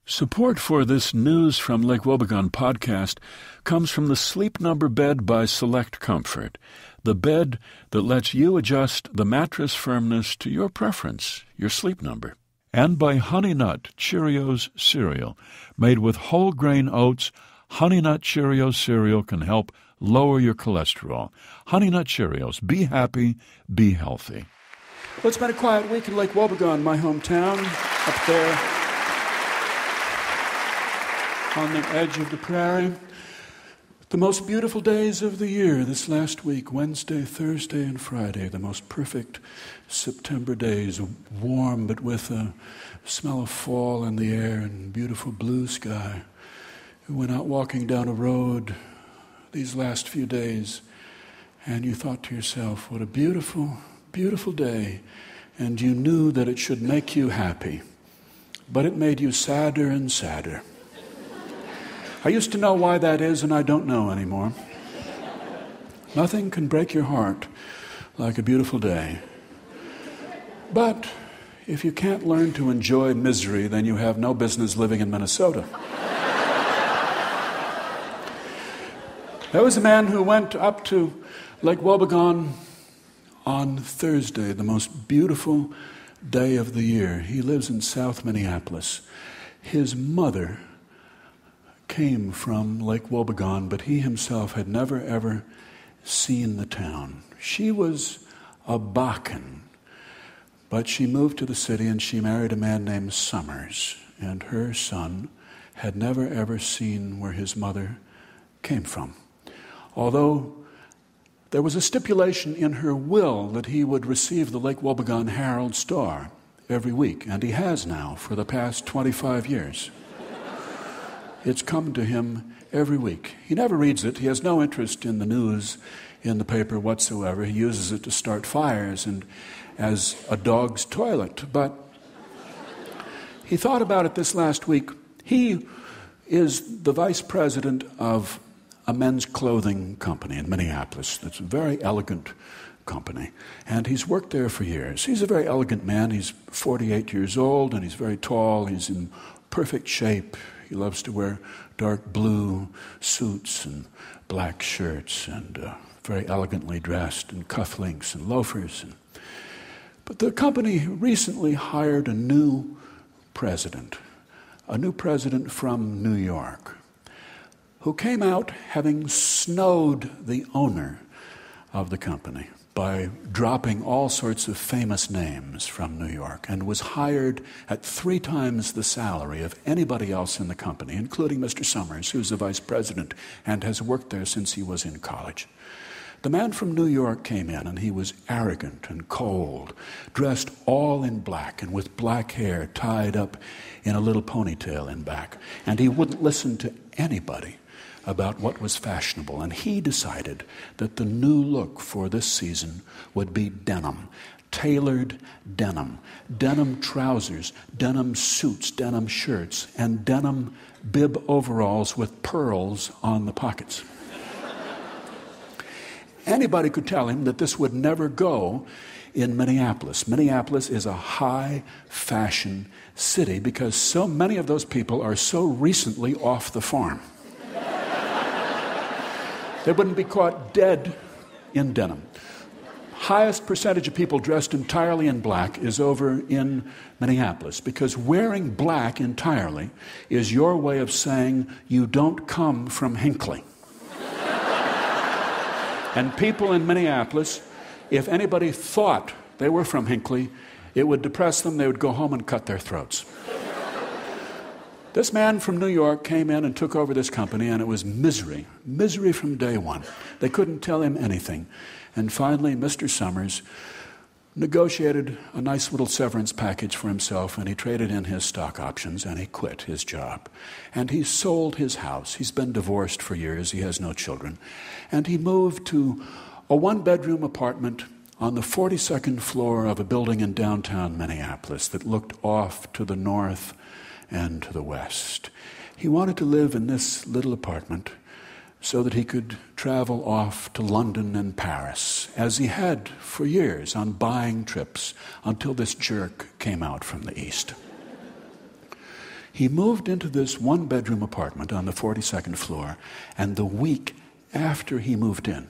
Support for this News from Lake Wobegon podcast comes from the Sleep Number bed by Select Comfort, the bed that lets you adjust the mattress firmness to your preference, your sleep number. And by Honey Nut Cheerios cereal. Made with whole grain oats, Honey Nut Cheerios cereal can help lower your cholesterol. Honey Nut Cheerios. Be happy, be healthy. Well, it's been a quiet week in Lake Wobegon, my hometown, up there on the edge of the prairie. The most beautiful days of the year this last week, Wednesday, Thursday, and Friday, the most perfect September days, warm but with a smell of fall in the air and beautiful blue sky. We went out walking down a road these last few days, and you thought to yourself, what a beautiful, beautiful day, and you knew that it should make you happy, but it made you sadder and sadder. I used to know why that is, and I don't know anymore. Nothing can break your heart like a beautiful day. But if you can't learn to enjoy misery, then you have no business living in Minnesota. There was a man who went up to Lake Wobegon on Thursday, the most beautiful day of the year. He lives in South Minneapolis. His mother came from Lake Wobegon, but he himself had never, ever seen the town. She was a Bakken, but she moved to the city and she married a man named Summers, and her son had never, ever seen where his mother came from. Although there was a stipulation in her will that he would receive the Lake Wobegon Herald-Star every week, and he has now for the past 25 years. It's come to him every week. He never reads it. He has no interest in the news in the paper whatsoever. He uses it to start fires and as a dog's toilet. But he thought about it this last week. He is the vice president of a men's clothing company in Minneapolis. That's a very elegant company. And he's worked there for years. He's a very elegant man. He's 48 years old and he's very tall. He's in perfect shape. He loves to wear dark blue suits and black shirts and very elegantly dressed in cufflinks and loafers. But the company recently hired a new president from New York, who came out having snowed the owner of the company by dropping all sorts of famous names from New York, and was hired at 3 times the salary of anybody else in the company, including Mr. Summers, who's the vice president and has worked there since he was in college. The man from New York came in, and he was arrogant and cold, dressed all in black and with black hair tied up in a little ponytail in back, and he wouldn't listen to anybody about what was fashionable, and he decided that the new look for this season would be denim, tailored denim, denim trousers, denim suits, denim shirts, and denim bib overalls with pearls on the pockets. Anybody could tell him that this would never go in Minneapolis. Minneapolis is a high fashion city because so many of those people are so recently off the farm. They wouldn't be caught dead in denim. Highest percentage of people dressed entirely in black is over in Minneapolis, because wearing black entirely is your way of saying you don't come from Hinckley. And people in Minneapolis, if anybody thought they were from Hinckley, it would depress them. They would go home and cut their throats. This man from New York came in and took over this company, and it was misery from day one. They couldn't tell him anything. And finally, Mr. Summers negotiated a nice little severance package for himself, and he traded in his stock options, and he quit his job. And he sold his house. He's been divorced for years. He has no children. And he moved to a 1-bedroom apartment on the 42nd floor of a building in downtown Minneapolis that looked off to the north and to the west. He wanted to live in this little apartment so that he could travel off to London and Paris, as he had for years on buying trips until this jerk came out from the east. He moved into this one-bedroom apartment on the 42nd floor, and the week after he moved in,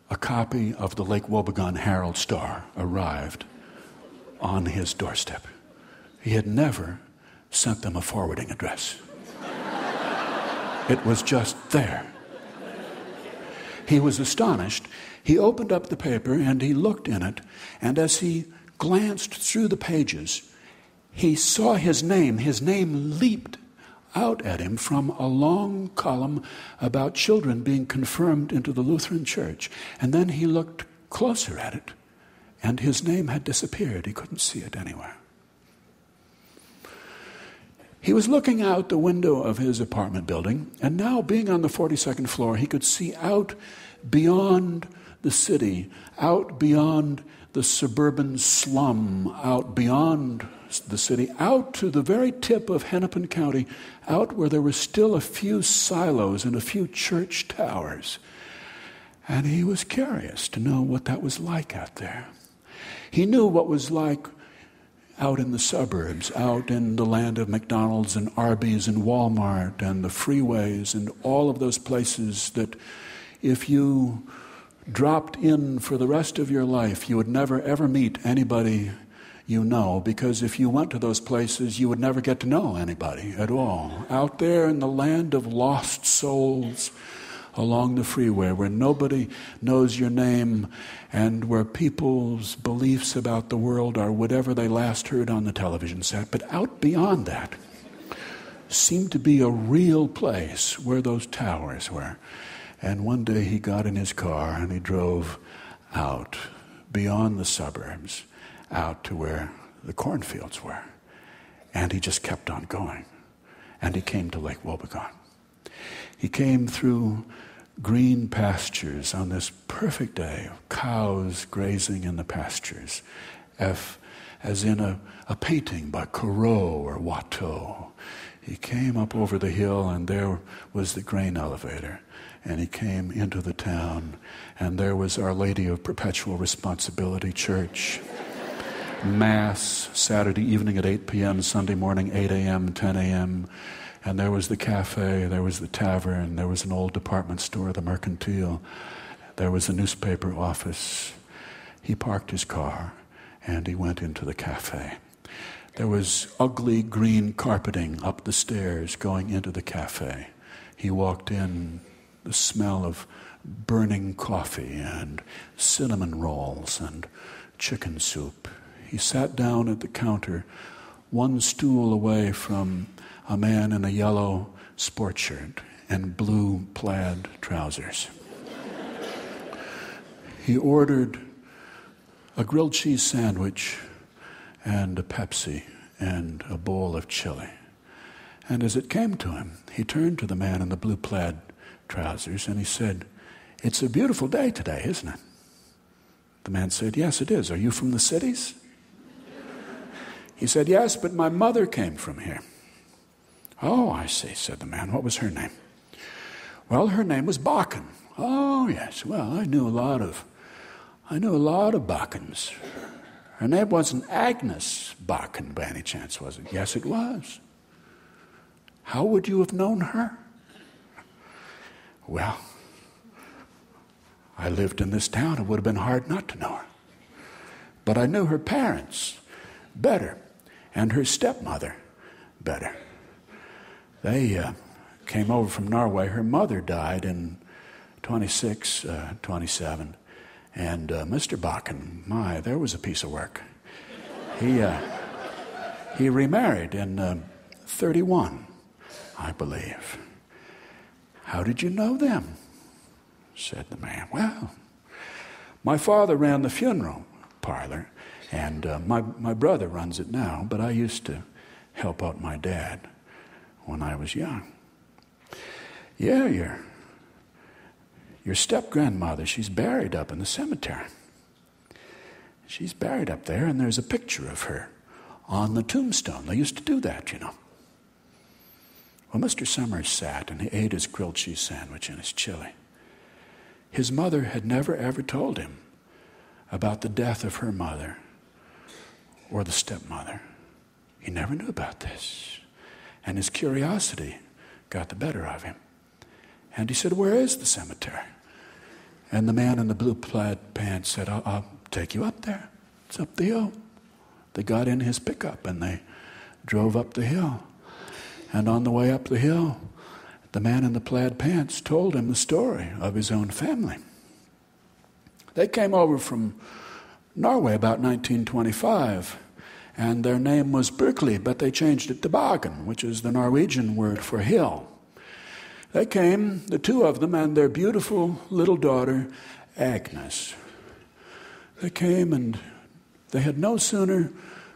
a copy of the Lake Wobegon Herald-Star arrived on his doorstep. He had never sent them a forwarding address. It was just there. He was astonished. He opened up the paper and he looked in it, and as he glanced through the pages, he saw his name. His name leaped out at him from a long column about children being confirmed into the Lutheran Church. And then he looked closer at it, and his name had disappeared. He couldn't see it anywhere. He was looking out the window of his apartment building, and now, being on the 42nd floor, he could see out beyond the city, out beyond the suburban slum, out beyond the city, out to the very tip of Hennepin County, out where there were still a few silos and a few church towers. And he was curious to know what that was like out there. He knew what was like out in the suburbs, out in the land of McDonald's and Arby's and Walmart and the freeways and all of those places that if you dropped in for the rest of your life, you would never ever meet anybody you know, because if you went to those places, you would never get to know anybody at all. Out there in the land of lost souls, along the freeway, where nobody knows your name and where people's beliefs about the world are whatever they last heard on the television set. But out beyond that seemed to be a real place where those towers were. And one day he got in his car and he drove out beyond the suburbs, out to where the cornfields were. And he just kept on going. And he came to Lake Wobegon. He came through green pastures on this perfect day of cows grazing in the pastures, as in a painting by Corot or Watteau. He came up over the hill, and there was the grain elevator. And he came into the town, and there was Our Lady of Perpetual Responsibility Church. Mass, Saturday evening at 8 p.m., Sunday morning, 8 a.m., 10 a.m., and there was the cafe, there was the tavern, there was an old department store, the Mercantile, there was a newspaper office. He parked his car and he went into the cafe. There was ugly green carpeting up the stairs going into the cafe. He walked in, the smell of burning coffee and cinnamon rolls and chicken soup. He sat down at the counter, one stool away from a man in a yellow sports shirt and blue plaid trousers. He ordered a grilled cheese sandwich and a Pepsi and a bowl of chili. And as it came to him, he turned to the man in the blue plaid trousers and he said, "It's a beautiful day today, isn't it?" The man said, "Yes, it is. Are you from the cities?" He said, "Yes, but my mother came from here." "Oh, I see," said the man. "What was her name?" "Well, her name was Bakken." "Oh, yes. Well, I knew a lot of Bakkens. Her name wasn't Agnes Bakken by any chance, was it?" "Yes, it was." "How would you have known her?" "Well, I lived in this town. It would have been hard not to know her. But I knew her parents better, and her stepmother better. They came over from Norway. Her mother died in 27, and Mr. Bakken, there was a piece of work. He remarried in 31, I believe." "How did you know them?" said the man. "Well, my father ran the funeral parlor, and my brother runs it now, but I used to help out my dad when I was young." "Yeah, your step-grandmother, she's buried up in the cemetery. She's buried up there, and there's a picture of her on the tombstone. They used to do that, you know." Well, Mr. Summers sat, and he ate his grilled cheese sandwich and his chili. His mother had never, ever told him about the death of her mother or the stepmother. He never knew about this. And his curiosity got the better of him. And he said, "Where is the cemetery?" And the man in the blue plaid pants said, I'll take you up there. It's up the hill." They got in his pickup and they drove up the hill. And on the way up the hill, the man in the plaid pants told him the story of his own family. They came over from Norway about 1925, and their name was Berkeley, but they changed it to Bagen, which is the Norwegian word for hill. They came, the two of them, and their beautiful little daughter, Agnes. They came, and they had no sooner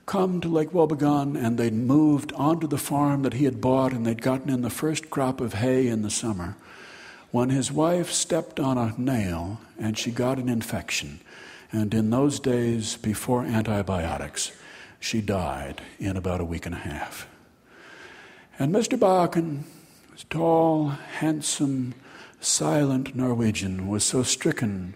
come to Lake Wobegon, and they'd moved onto the farm that he had bought, and they'd gotten in the first crop of hay in the summer, when his wife stepped on a nail, and she got an infection. And in those days, before antibiotics, she died in about a week and a half. And Mr. Bakken, this tall, handsome, silent Norwegian, was so stricken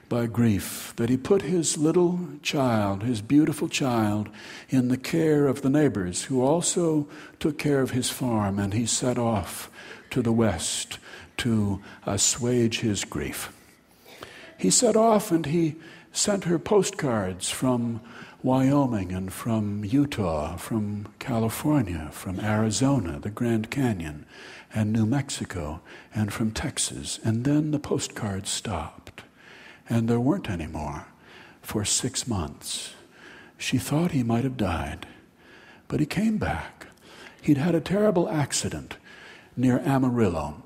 by grief that he put his little child, his beautiful child, in the care of the neighbors who also took care of his farm, and he set off to the west to assuage his grief. He set off and he sent her postcards from Wyoming and from Utah, from California, from Arizona, the Grand Canyon, and New Mexico, and from Texas. And then the postcards stopped. And there weren't any more for 6 months. She thought he might have died, but he came back. He'd had a terrible accident near Amarillo.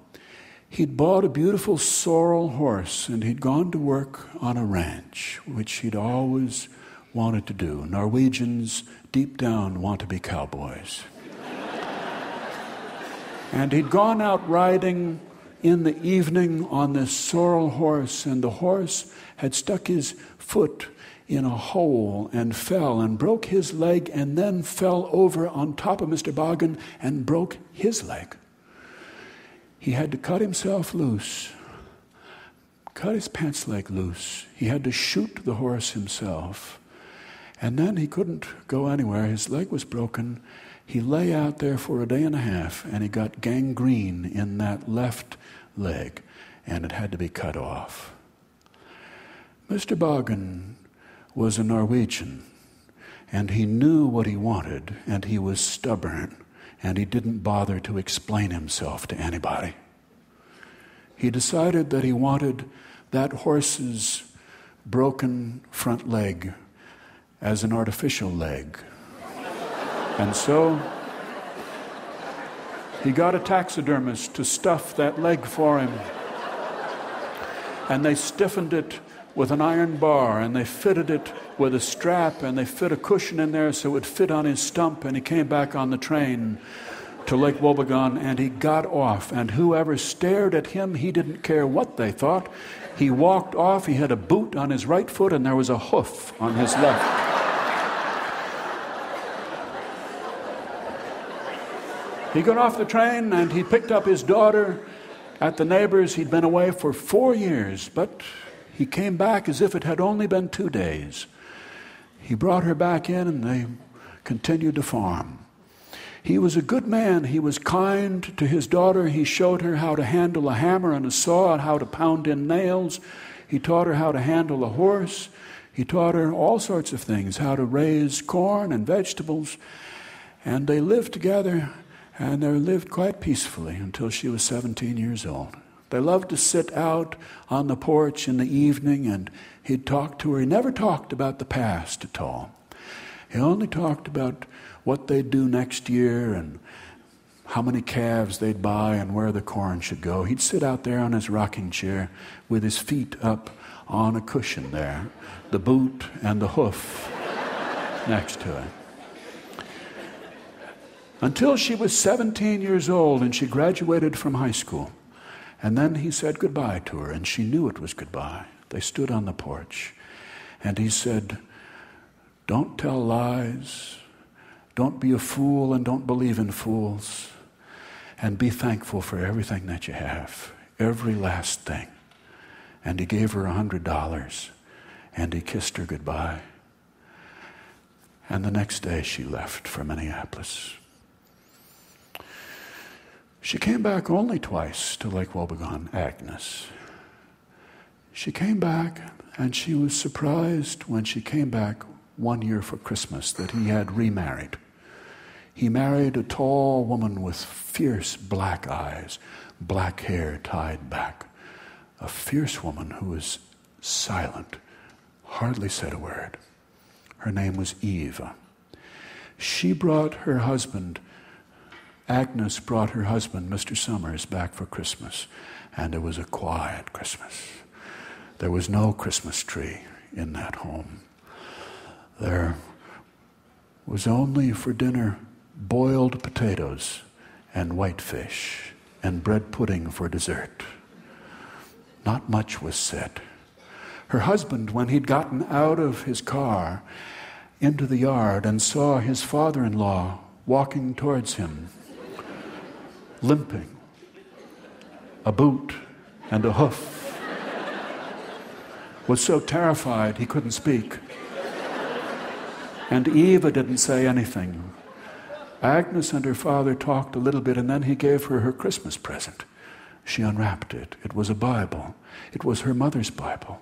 He'd bought a beautiful sorrel horse, and he'd gone to work on a ranch, which he'd always wanted to do. Norwegians, deep down, want to be cowboys. And he'd gone out riding in the evening on this sorrel horse, and the horse had stuck his foot in a hole and fell and broke his leg, and then fell over on top of Mr. Bakken and broke his leg. He had to cut himself loose, cut his pants leg loose. He had to shoot the horse himself. And then he couldn't go anywhere. His leg was broken. He lay out there for a day and a half, and he got gangrene in that left leg, and it had to be cut off. Mr. Bakken was a Norwegian, and he knew what he wanted, and he was stubborn, and he didn't bother to explain himself to anybody. He decided that he wanted that horse's broken front leg as an artificial leg. And so he got a taxidermist to stuff that leg for him. And they stiffened it with an iron bar, and they fitted it with a strap, and they fit a cushion in there so it would fit on his stump. And he came back on the train to Lake Wobegon, and he got off. And whoever stared at him, he didn't care what they thought. He walked off. He had a boot on his right foot, and there was a hoof on his left. He got off the train, and he picked up his daughter at the neighbor's. He'd been away for 4 years, but he came back as if it had only been 2 days. He brought her back in, and they continued to farm. He was a good man. He was kind to his daughter. He showed her how to handle a hammer and a saw and how to pound in nails. He taught her how to handle a horse. He taught her all sorts of things, how to raise corn and vegetables. And they lived together, and they lived quite peacefully until she was 17 years old. They loved to sit out on the porch in the evening, and he'd talk to her. He never talked about the past at all. He only talked about what they'd do next year and how many calves they'd buy and where the corn should go. He'd sit out there on his rocking chair with his feet up on a cushion there, the boot and the hoof next to it. Until she was 17 years old and she graduated from high school. And then he said goodbye to her, and she knew it was goodbye. They stood on the porch, and he said, "Don't tell lies, don't be a fool, and don't believe in fools, and be thankful for everything that you have, every last thing." And he gave her $100, and he kissed her goodbye. And the next day she left for Minneapolis. She came back only twice to Lake Wobegon, Agnes. She came back, and she was surprised when she came back one year for Christmas that he had remarried. He married a tall woman with fierce black eyes, black hair tied back. A fierce woman who was silent, hardly said a word. Her name was Eva. She brought her husband, Agnes brought her husband, Mr. Summers, back for Christmas, and it was a quiet Christmas. There was no Christmas tree in that home. There was only for dinner boiled potatoes and whitefish and bread pudding for dessert. Not much was said. Her husband, when he'd gotten out of his car into the yard and saw his father-in-law walking towards him, limping, a boot and a hoof, was so terrified he couldn't speak. And Eva didn't say anything. Agnes and her father talked a little bit, and then he gave her her Christmas present. She unwrapped it. It was a Bible. It was her mother's Bible.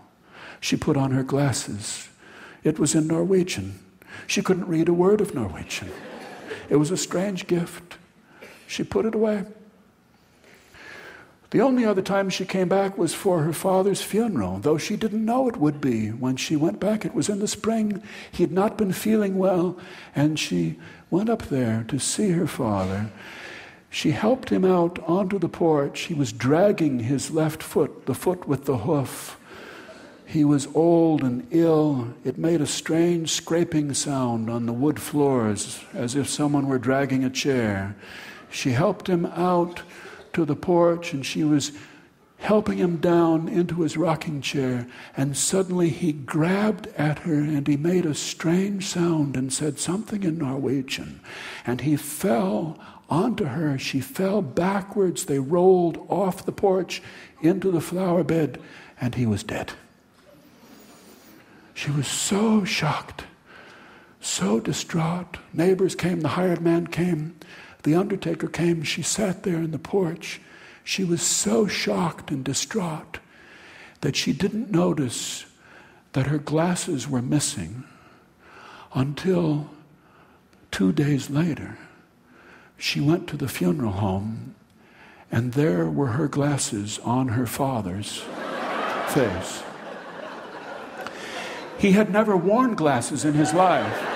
She put on her glasses. It was in Norwegian. She couldn't read a word of Norwegian. It was a strange gift. She put it away. The only other time she came back was for her father's funeral, though she didn't know it would be. When she went back, it was in the spring. He had not been feeling well, and she went up there to see her father. She helped him out onto the porch. He was dragging his left foot, the foot with the hoof. He was old and ill. It made a strange scraping sound on the wood floors, as if someone were dragging a chair. She helped him out to the porch, and she was helping him down into his rocking chair, and suddenly he grabbed at her and he made a strange sound and said something in Norwegian, and he fell onto her. She fell backwards. They rolled off the porch into the flower bed, and he was dead. She was so shocked, so distraught. Neighbors came, the hired man came, the undertaker came. She sat there in the porch. She was so shocked and distraught that she didn't notice that her glasses were missing until 2 days later. She went to the funeral home, and there were her glasses on her father's face. He had never worn glasses in his life.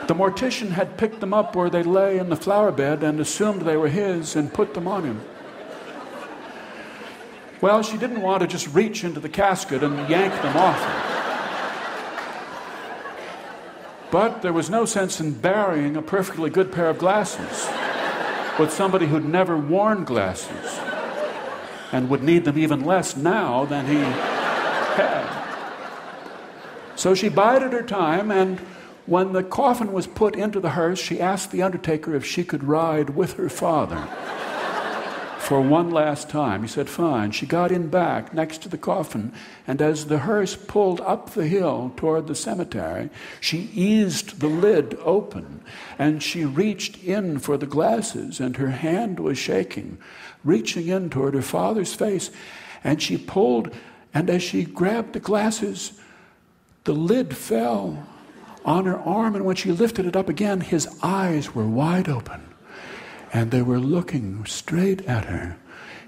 The mortician had picked them up where they lay in the flower bed and assumed they were his and put them on him. Well, she didn't want to just reach into the casket and yank them off him. But there was no sense in burying a perfectly good pair of glasses with somebody who'd never worn glasses and would need them even less now than he had. So she bided her time, and when the coffin was put into the hearse, she asked the undertaker if she could ride with her father for one last time. He said, fine. She got in back next to the coffin, and as the hearse pulled up the hill toward the cemetery, she eased the lid open, and she reached in for the glasses, and her hand was shaking, reaching in toward her father's face, and she pulled, and as she grabbed the glasses, the lid fell on her arm, and when she lifted it up again, his eyes were wide open, and they were looking straight at her.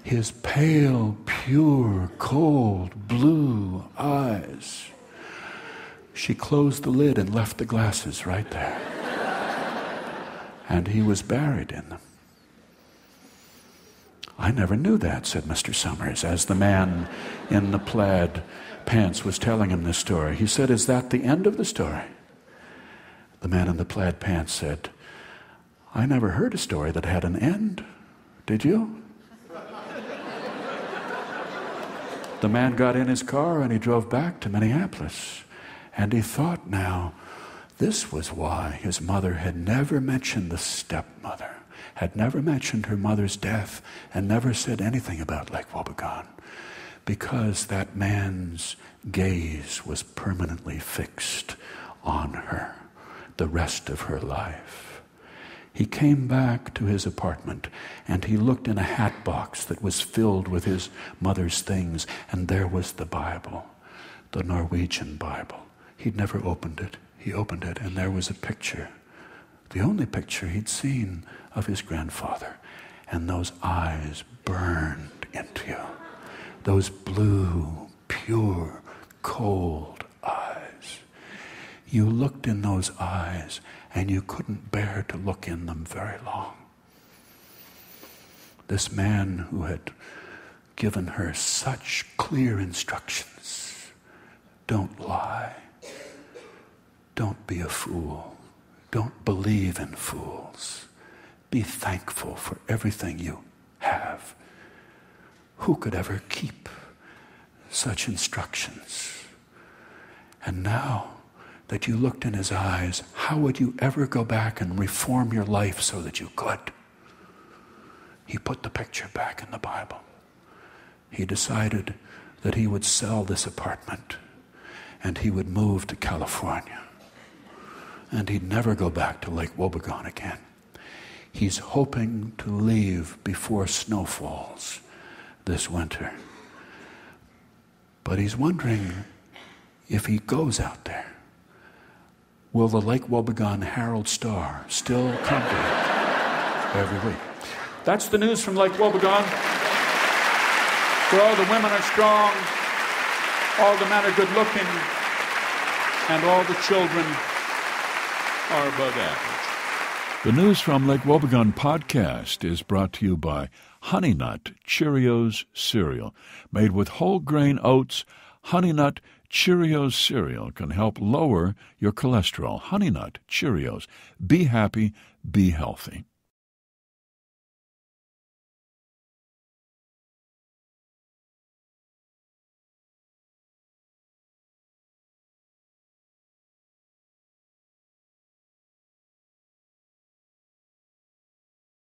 His pale, pure, cold, blue eyes. She closed the lid and left the glasses right there. And he was buried in them. I never knew that, said Mr. Summers, as the man in the plaid pants was telling him this story. He said, is that the end of the story? The man in the plaid pants said, I never heard a story that had an end. Did you? The man got in his car and he drove back to Minneapolis. And he thought now, this was why his mother had never mentioned the stepmother, had never mentioned her mother's death, and never said anything about Lake Wobegon. Because that man's gaze was permanently fixed on her the rest of her life. He came back to his apartment, and he looked in a hat box that was filled with his mother's things, and there was the Bible, the Norwegian Bible. He'd never opened it. He opened it, and there was a picture, the only picture he'd seen of his grandfather, and those eyes burned into you. Those blue, pure, cold eyes. You looked in those eyes, and you couldn't bear to look in them very long. This man who had given her such clear instructions, don't lie, don't be a fool, don't believe in fools, be thankful for everything you have. Who could ever keep such instructions? And now that you looked in his eyes, how would you ever go back and reform your life so that you could? He put the picture back in the Bible. He decided that he would sell this apartment and he would move to California. And he'd never go back to Lake Wobegon again. He's hoping to leave before snow falls this winter. But he's wondering if he goes out there, will the Lake Wobegon Herald Star still come to him every week? That's the news from Lake Wobegon. Where all the women are strong, all the men are good looking, and all the children are above average. The News from Lake Wobegon podcast is brought to you by Honey Nut Cheerios Cereal. Made with whole grain oats, Honey Nut Cheerios cereal can help lower your cholesterol. Honey Nut Cheerios. Be happy, be healthy.